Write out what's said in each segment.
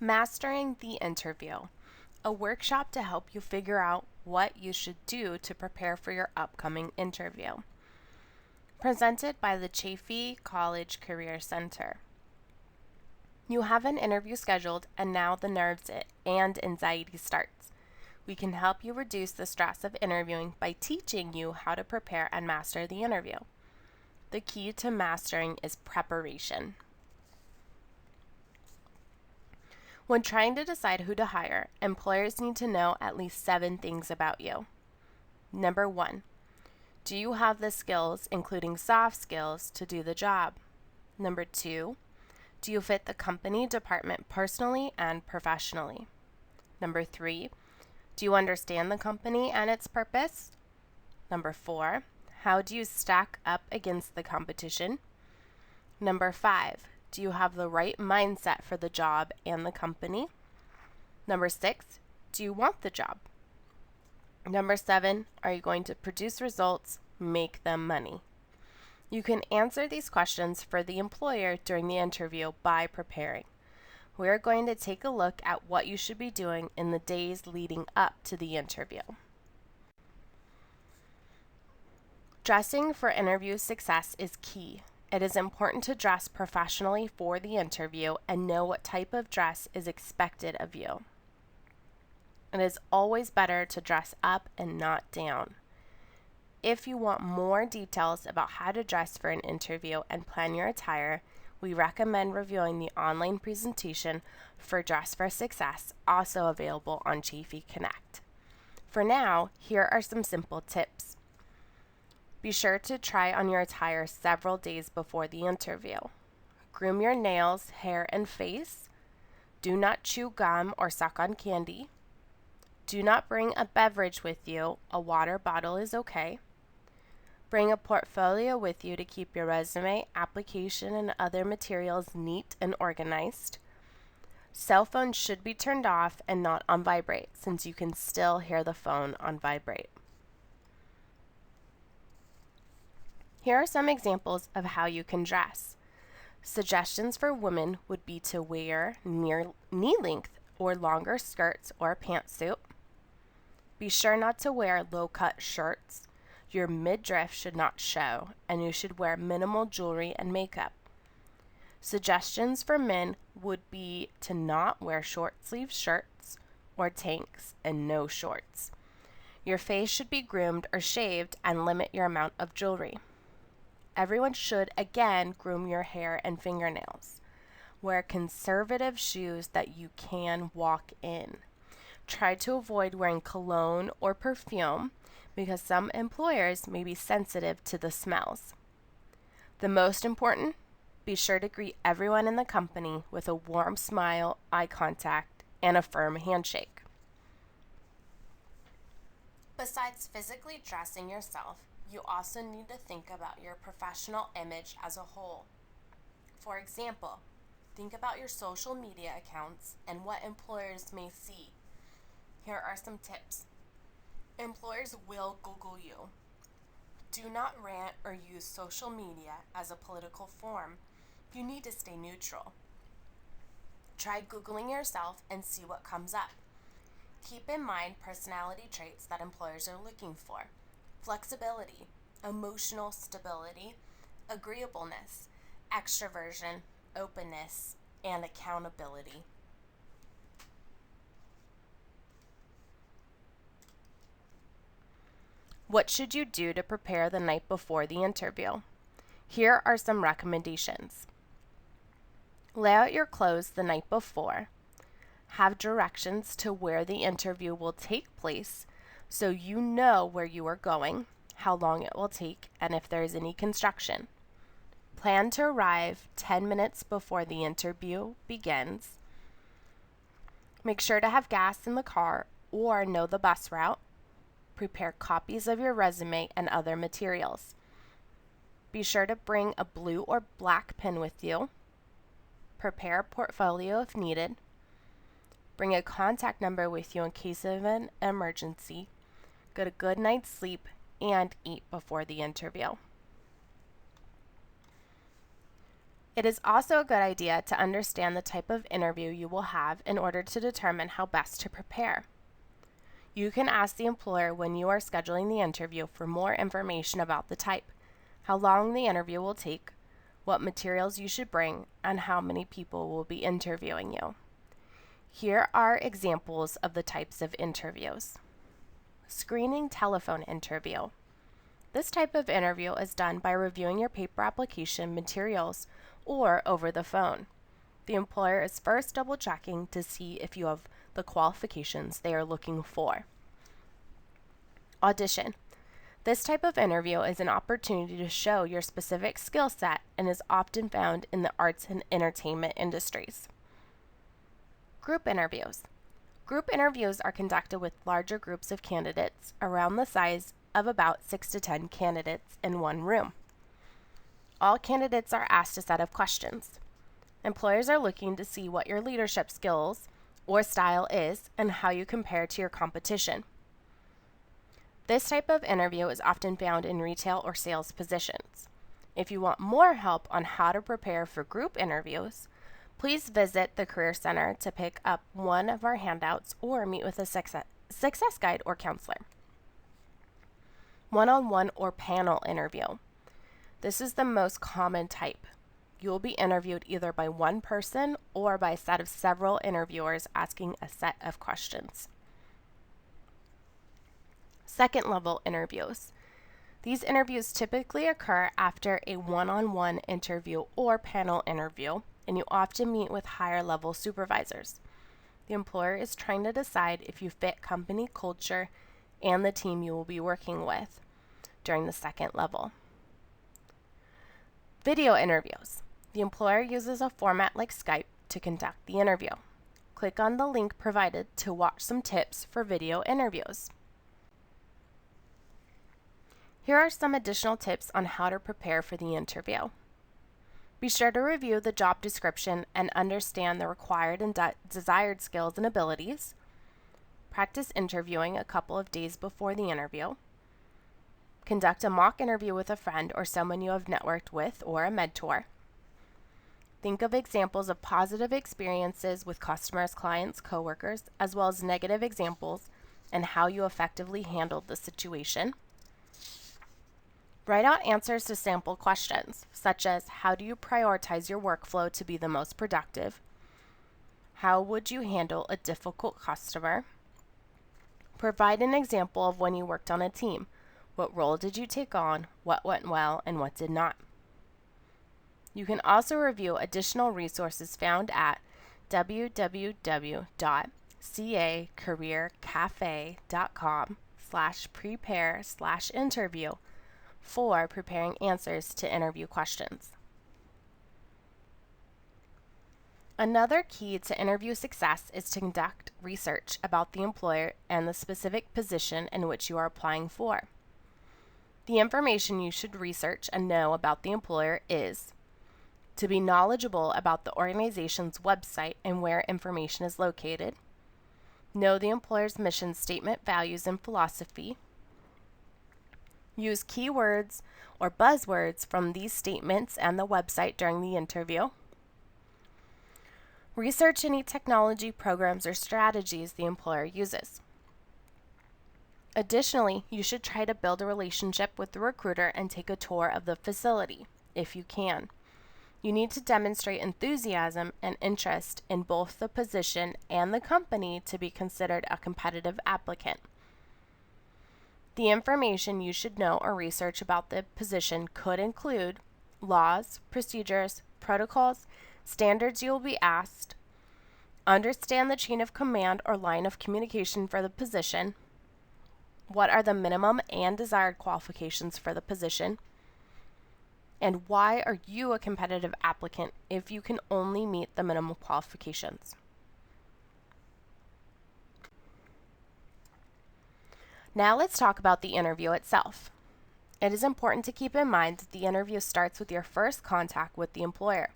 Mastering the Interview, a workshop to help you figure out what you should do to prepare for your upcoming interview. Presented by the Chaffey College Career Center. You have an interview scheduled, and now the nerves and anxiety starts. We can help you reduce the stress of interviewing by teaching you how to prepare and master the interview. The key to mastering is preparation. When trying to decide who to hire, employers need to know at least 7 things about you. Number 1, do you have the skills, including soft skills, to do the job? Number 2, do you fit the company department personally and professionally? Number 3, do you understand the company and its purpose? Number 4, how do you stack up against the competition? Number 5, do you have the right mindset for the job and the company? Number 6, do you want the job? Number 7, are you going to produce results, make them money? You can answer these questions for the employer during the interview by preparing. We are going to take a look at what you should be doing in the days leading up to the interview. Dressing for interview success is key. It is important to dress professionally for the interview and know what type of dress is expected of you. It is always better to dress up and not down. If you want more details about how to dress for an interview and plan your attire, we recommend reviewing the online presentation for Dress for Success, also available on Chaffey Connect. For now, here are some simple tips. Be sure to try on your attire several days before the interview. Groom your nails, hair, and face. Do not chew gum or suck on candy. Do not bring a beverage with you. A water bottle is okay. Bring a portfolio with you to keep your resume, application, and other materials neat and organized. Cell phones should be turned off and not on vibrate, since you can still hear the phone on vibrate. Here are some examples of how you can dress. Suggestions for women would be to wear near knee-length or longer skirts or a pantsuit. Be sure not to wear low-cut shirts. Your midriff should not show, and you should wear minimal jewelry and makeup. Suggestions for men would be to not wear short-sleeve shirts or tanks and no shorts. Your face should be groomed or shaved and limit your amount of jewelry. Everyone should, again, groom your hair and fingernails. Wear conservative shoes that you can walk in. Try to avoid wearing cologne or perfume because some employers may be sensitive to the smells. The most important, be sure to greet everyone in the company with a warm smile, eye contact, and a firm handshake. Besides physically dressing yourself, you also need to think about your professional image as a whole. For example, think about your social media accounts and what employers may see. Here are some tips. Employers will Google you. Do not rant or use social media as a political form. You need to stay neutral. Try Googling yourself and see what comes up. Keep in mind personality traits that employers are looking for. Flexibility, emotional stability, agreeableness, extroversion, openness, and accountability. What should you do to prepare the night before the interview? Here are some recommendations. Lay out your clothes the night before. Have directions to where the interview will take place so you know where you are going, how long it will take, and if there is any construction. Plan to arrive 10 minutes before the interview begins. Make sure to have gas in the car or know the bus route. Prepare copies of your resume and other materials. Be sure to bring a blue or black pen with you. Prepare a portfolio if needed. Bring a contact number with you in case of an emergency. Get a good night's sleep and eat before the interview. It is also a good idea to understand the type of interview you will have in order to determine how best to prepare. You can ask the employer when you are scheduling the interview for more information about the type, how long the interview will take, what materials you should bring, and how many people will be interviewing you. Here are examples of the types of interviews. Screening telephone interview. This type of interview is done by reviewing your paper application materials or over the phone. The employer is first double-checking to see if you have the qualifications they are looking for. Audition. This type of interview is an opportunity to show your specific skill set and is often found in the arts and entertainment industries. Group interviews. Group interviews are conducted with larger groups of candidates around the size of about 6 to 10 candidates in one room. All candidates are asked a set of questions. Employers are looking to see what your leadership skills or style is and how you compare to your competition. This type of interview is often found in retail or sales positions. If you want more help on how to prepare for group interviews, please visit the Career Center to pick up one of our handouts or meet with a success guide or counselor. One-on-one or panel interview. This is the most common type. You will be interviewed either by one person or by a set of several interviewers asking a set of questions. Second-level interviews. These interviews typically occur after a one-on-one interview or panel interview, and you often meet with higher-level supervisors. The employer is trying to decide if you fit company culture and the team you will be working with during the second level. Video interviews. The employer uses a format like Skype to conduct the interview. Click on the link provided to watch some tips for video interviews. Here are some additional tips on how to prepare for the interview. Be sure to review the job description and understand the required and desired skills and abilities. Practice interviewing a couple of days before the interview. Conduct a mock interview with a friend or someone you have networked with or a mentor. Think of examples of positive experiences with customers, clients, coworkers, as well as negative examples and how you effectively handled the situation. Write out answers to sample questions, such as how do you prioritize your workflow to be the most productive? How would you handle a difficult customer? Provide an example of when you worked on a team. What role did you take on? What went well and what did not? You can also review additional resources found at www.cacareercafe.com/prepare/interview for preparing answers to interview questions. Another key to interview success is to conduct research about the employer and the specific position in which you are applying for. The information you should research and know about the employer is to be knowledgeable about the organization's website and where information is located, know the employer's mission statement, values, and philosophy, use keywords or buzzwords from these statements and the website during the interview, research any technology, programs, or strategies the employer uses. Additionally, you should try to build a relationship with the recruiter and take a tour of the facility, if you can. You need to demonstrate enthusiasm and interest in both the position and the company to be considered a competitive applicant. The information you should know or research about the position could include laws, procedures, protocols, standards you will be asked, understand the chain of command or line of communication for the position, what are the minimum and desired qualifications for the position, and why are you a competitive applicant if you can only meet the minimum qualifications. Now let's talk about the interview itself. It is important to keep in mind that the interview starts with your first contact with the employer.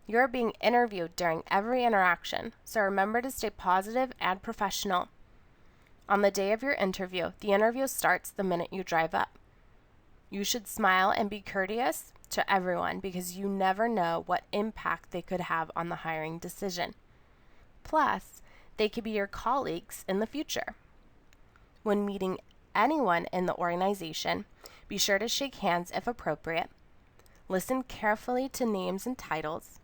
You are being interviewed during every interaction, so remember to stay positive and professional. On the day of your interview, the interview starts the minute you drive up. You should smile and be courteous to everyone because you never know what impact they could have on the hiring decision. Plus, they could be your colleagues in the future. When meeting anyone in the organization, be sure to shake hands if appropriate, listen carefully to names and titles,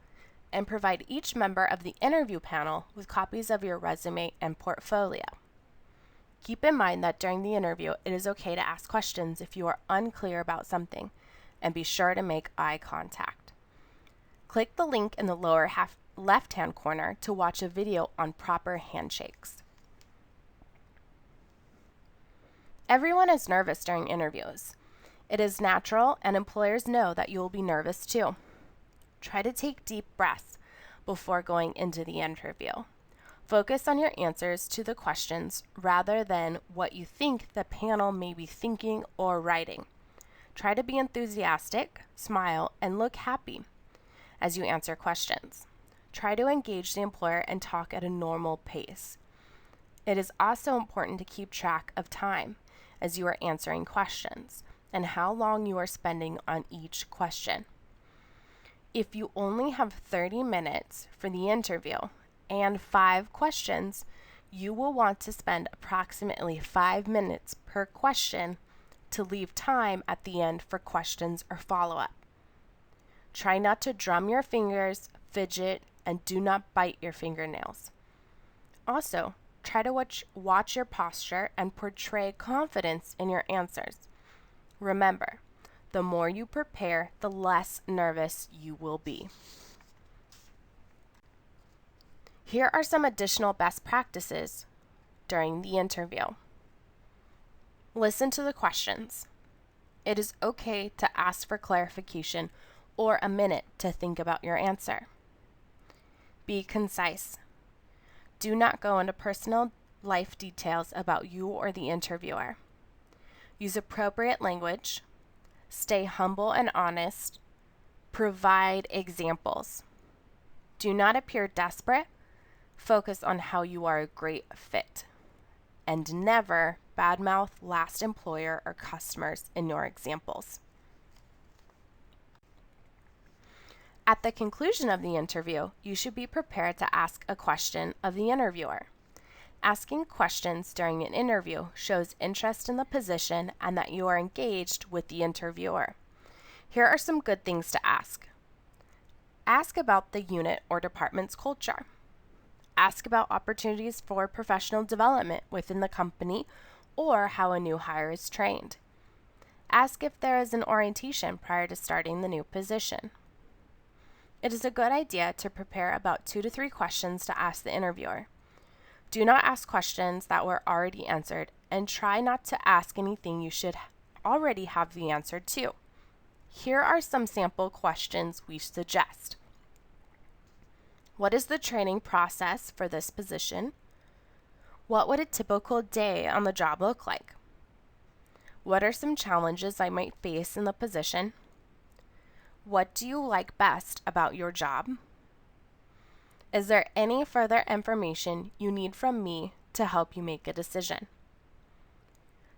and provide each member of the interview panel with copies of your resume and portfolio. Keep in mind that during the interview, it is okay to ask questions if you are unclear about something, and be sure to make eye contact. Click the link in the lower left-hand corner to watch a video on proper handshakes. Everyone is nervous during interviews. It is natural, and employers know that you will be nervous too. Try to take deep breaths before going into the interview. Focus on your answers to the questions rather than what you think the panel may be thinking or writing. Try to be enthusiastic, smile, and look happy as you answer questions. Try to engage the employer and talk at a normal pace. It is also important to keep track of time as you are answering questions and how long you are spending on each question. If you only have 30 minutes for the interview and 5 questions, you will want to spend approximately 5 minutes per question to leave time at the end for questions or follow-up. Try not to drum your fingers, fidget, and do not bite your fingernails. Also, try to watch your posture and portray confidence in your answers. Remember, the more you prepare, the less nervous you will be. Here are some additional best practices during the interview. Listen to the questions. It is okay to ask for clarification or a minute to think about your answer. Be concise. Do not go into personal life details about you or the interviewer. Use appropriate language. Stay humble and honest. Provide examples. Do not appear desperate. Focus on how you are a great fit. And never badmouth last employer or customers in your examples. At the conclusion of the interview, you should be prepared to ask a question of the interviewer. Asking questions during an interview shows interest in the position and that you are engaged with the interviewer. Here are some good things to ask. Ask about the unit or department's culture. Ask about opportunities for professional development within the company or how a new hire is trained. Ask if there is an orientation prior to starting the new position. It is a good idea to prepare about 2 to 3 questions to ask the interviewer. Do not ask questions that were already answered, and try not to ask anything you should already have the answer to. Here are some sample questions we suggest. What is the training process for this position? What would a typical day on the job look like? What are some challenges I might face in the position? What do you like best about your job? Is there any further information you need from me to help you make a decision?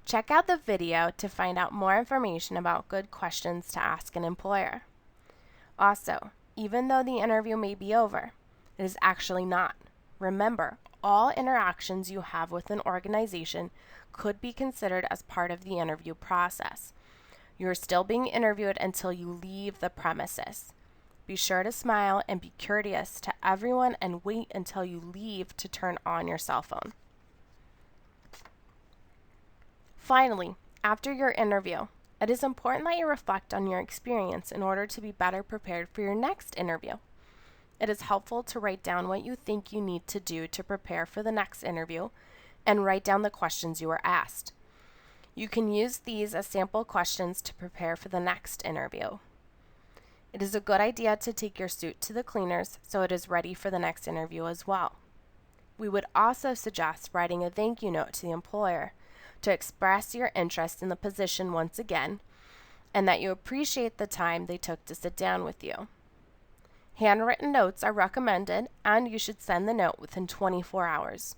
Check out the video to find out more information about good questions to ask an employer. Also, even though the interview may be over, it is actually not. Remember, all interactions you have with an organization could be considered as part of the interview process. You're still being interviewed until you leave the premises. Be sure to smile and be courteous to everyone and wait until you leave to turn on your cell phone. Finally, after your interview, it is important that you reflect on your experience in order to be better prepared for your next interview. It is helpful to write down what you think you need to do to prepare for the next interview and write down the questions you were asked. You can use these as sample questions to prepare for the next interview. It is a good idea to take your suit to the cleaners so it is ready for the next interview as well. We would also suggest writing a thank you note to the employer to express your interest in the position once again and that you appreciate the time they took to sit down with you. Handwritten notes are recommended, and you should send the note within 24 hours.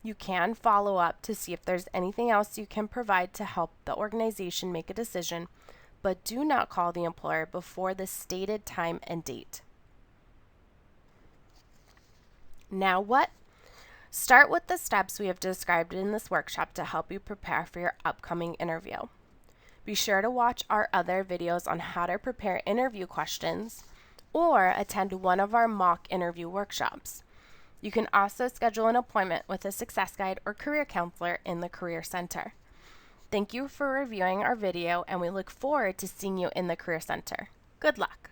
You can follow up to see if there's anything else you can provide to help the organization make a decision, but do not call the employer before the stated time and date. Now what? Start with the steps we have described in this workshop to help you prepare for your upcoming interview. Be sure to watch our other videos on how to prepare interview questions or attend one of our mock interview workshops. You can also schedule an appointment with a success guide or career counselor in the Career Center. Thank you for reviewing our video, and we look forward to seeing you in the Career Center. Good luck!